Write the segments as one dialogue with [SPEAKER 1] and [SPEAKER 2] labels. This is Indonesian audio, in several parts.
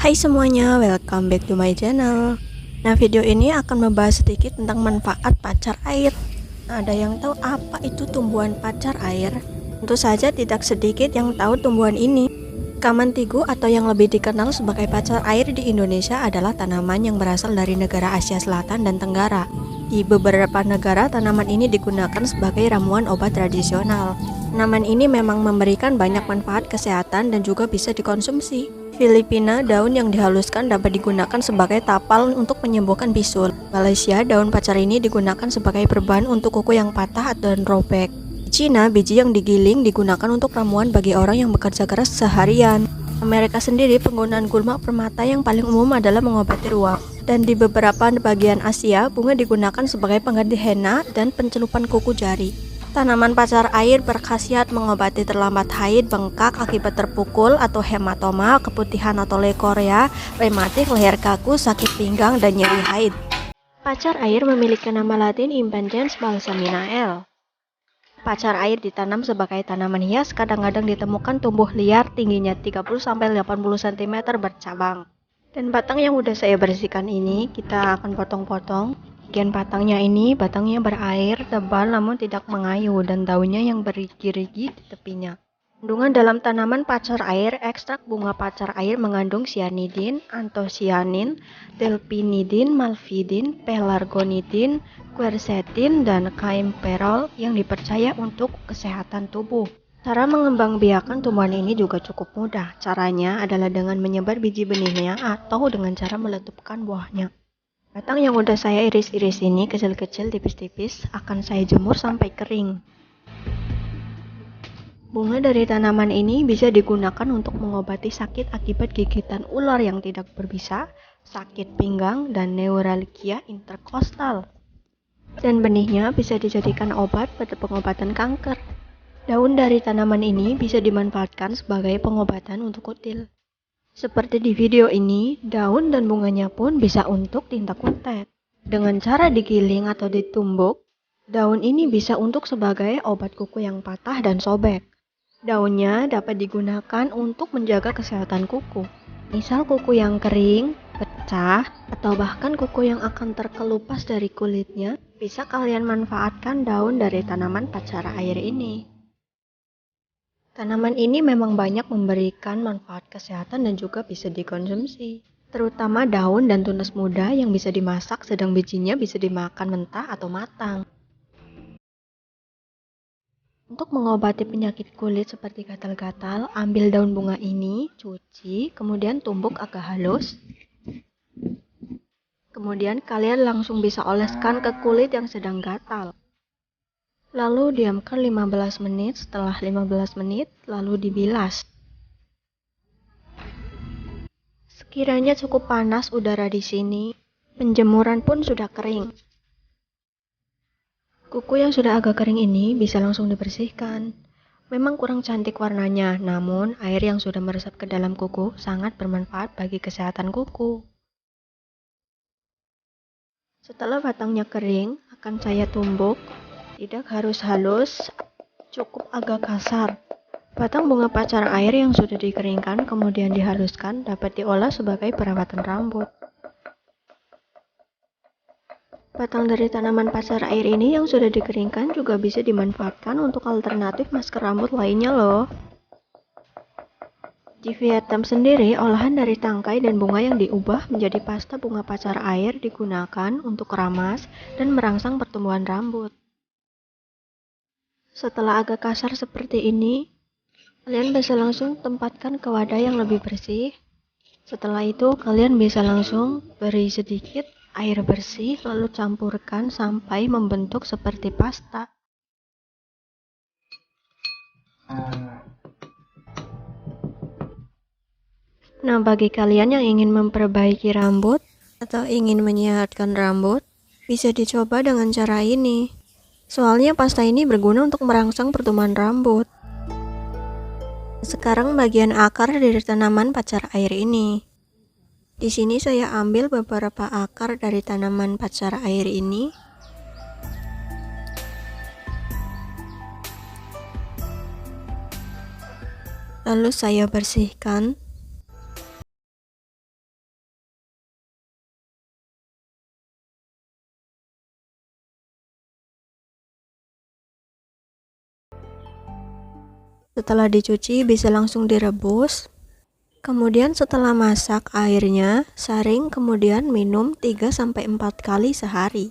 [SPEAKER 1] Hai semuanya, welcome back to my channel. Nah, video ini akan membahas sedikit tentang manfaat pacar air. Nah, ada yang tahu apa itu tumbuhan pacar air? Tentu saja tidak sedikit yang tahu tumbuhan ini. Kamantigu atau yang lebih dikenal sebagai pacar air di Indonesia adalah tanaman yang berasal dari negara Asia Selatan dan Tenggara. Di beberapa negara, tanaman ini digunakan sebagai ramuan obat tradisional. Tanaman ini memang memberikan banyak manfaat kesehatan dan juga bisa dikonsumsi. Filipina, daun yang dihaluskan dapat digunakan sebagai tapal untuk menyembuhkan bisul. Malaysia, daun pacar ini digunakan sebagai perban untuk kuku yang patah dan robek. Di Cina, biji yang digiling digunakan untuk ramuan bagi orang yang bekerja keras seharian. Amerika sendiri, penggunaan gulma permata yang paling umum adalah mengobati ruam. Dan di beberapa bagian Asia, bunga digunakan sebagai pengganti henna dan pencelupan kuku jari. Tanaman pacar air berkhasiat mengobati terlambat haid, bengkak akibat terpukul atau hematoma, keputihan atau leukoria, rematik, leher kaku, sakit pinggang, dan nyeri haid. Pacar air memiliki nama latin Impatiens balsamina L. Pacar air ditanam sebagai tanaman hias, kadang-kadang ditemukan tumbuh liar tingginya 30-80 cm bercabang. Dan batang yang udah saya bersihkan ini kita akan potong-potong. Bagian batangnya berair, tebal namun tidak mengayu, dan daunnya yang berigi-rigi di tepinya. Kandungan dalam tanaman pacar air, ekstrak bunga pacar air mengandung cyanidin, anthocyanin, delphinidin, malvidin, pelargonidin, quercetin, dan caimperol yang dipercaya untuk kesehatan tubuh. Cara mengembangbiakan tumbuhan ini juga cukup mudah. Caranya adalah dengan menyebar biji benihnya atau dengan cara meletupkan buahnya. Batang yang udah saya iris-iris ini kecil-kecil, tipis-tipis, akan saya jemur sampai kering. Bunga dari tanaman ini bisa digunakan untuk mengobati sakit akibat gigitan ular yang tidak berbisa, sakit pinggang, dan neuralgia interkostal. Dan benihnya bisa dijadikan obat pada pengobatan kanker. Daun dari tanaman ini bisa dimanfaatkan sebagai pengobatan untuk kutil. Seperti di video ini, daun dan bunganya pun bisa untuk tinta kuntet. Dengan cara digiling atau ditumbuk, daun ini bisa untuk sebagai obat kuku yang patah dan sobek. Daunnya dapat digunakan untuk menjaga kesehatan kuku. Misal kuku yang kering, pecah, atau bahkan kuku yang akan terkelupas dari kulitnya, bisa kalian manfaatkan daun dari tanaman pacar air ini. Tanaman ini memang banyak memberikan manfaat kesehatan dan juga bisa dikonsumsi. Terutama daun dan tunas muda yang bisa dimasak, sedang bijinya bisa dimakan mentah atau matang. Untuk mengobati penyakit kulit seperti gatal-gatal, ambil daun bunga ini, cuci, kemudian tumbuk agak halus. Kemudian kalian langsung bisa oleskan ke kulit yang sedang gatal. Lalu diamkan 15 menit, setelah 15 menit, lalu dibilas. Sekiranya cukup panas udara di sini, penjemuran pun sudah kering. Kuku yang sudah agak kering ini bisa langsung dibersihkan. Memang kurang cantik warnanya, namun air yang sudah meresap ke dalam kuku sangat bermanfaat bagi kesehatan kuku. Setelah batangnya kering, akan saya tumbuk. Tidak harus halus, cukup agak kasar. Batang bunga pacar air yang sudah dikeringkan kemudian dihaluskan dapat diolah sebagai perawatan rambut. Batang dari tanaman pacar air ini yang sudah dikeringkan juga bisa dimanfaatkan untuk alternatif masker rambut lainnya loh. Di Vietnam sendiri, olahan dari tangkai dan bunga yang diubah menjadi pasta bunga pacar air digunakan untuk keramas dan merangsang pertumbuhan rambut. Setelah agak kasar seperti ini, kalian bisa langsung tempatkan ke wadah yang lebih bersih. Setelah itu, kalian bisa langsung beri sedikit air bersih, lalu campurkan sampai membentuk seperti pasta. Nah, bagi kalian yang ingin memperbaiki rambut atau ingin menyehatkan rambut, bisa dicoba dengan cara ini. Soalnya pasta ini berguna untuk merangsang pertumbuhan rambut. Sekarang bagian akar dari tanaman pacar air ini. Di sini saya ambil beberapa akar dari tanaman pacar air ini. Lalu saya bersihkan. Setelah dicuci bisa langsung direbus. Kemudian setelah masak airnya, saring kemudian minum 3-4 kali sehari.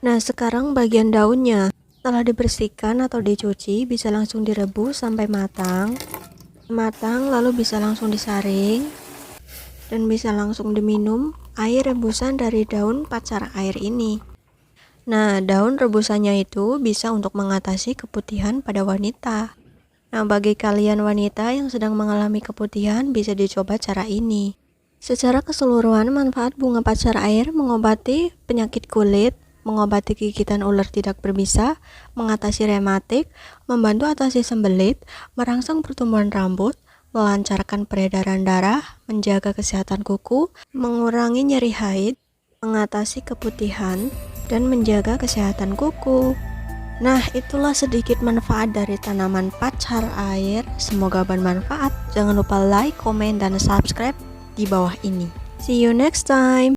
[SPEAKER 1] Nah, sekarang bagian daunnya. Setelah dibersihkan atau dicuci, bisa langsung direbus sampai matang. Matang lalu bisa langsung disaring dan bisa langsung diminum air rebusan dari daun pacar air ini. Nah, daun rebusannya itu bisa untuk mengatasi keputihan pada wanita. Nah, bagi kalian wanita yang sedang mengalami keputihan, bisa dicoba cara ini. Secara keseluruhan, manfaat bunga pacar air mengobati penyakit kulit, mengobati gigitan ular tidak berbisa, mengatasi rematik, membantu atasi sembelit, merangsang pertumbuhan rambut, melancarkan peredaran darah, menjaga kesehatan kuku, mengurangi nyeri haid, mengatasi keputihan, dan menjaga kesehatan kuku. Nah, itulah sedikit manfaat dari tanaman pacar air. Semoga bermanfaat. Jangan lupa like, komen, dan subscribe di bawah ini. See you next time.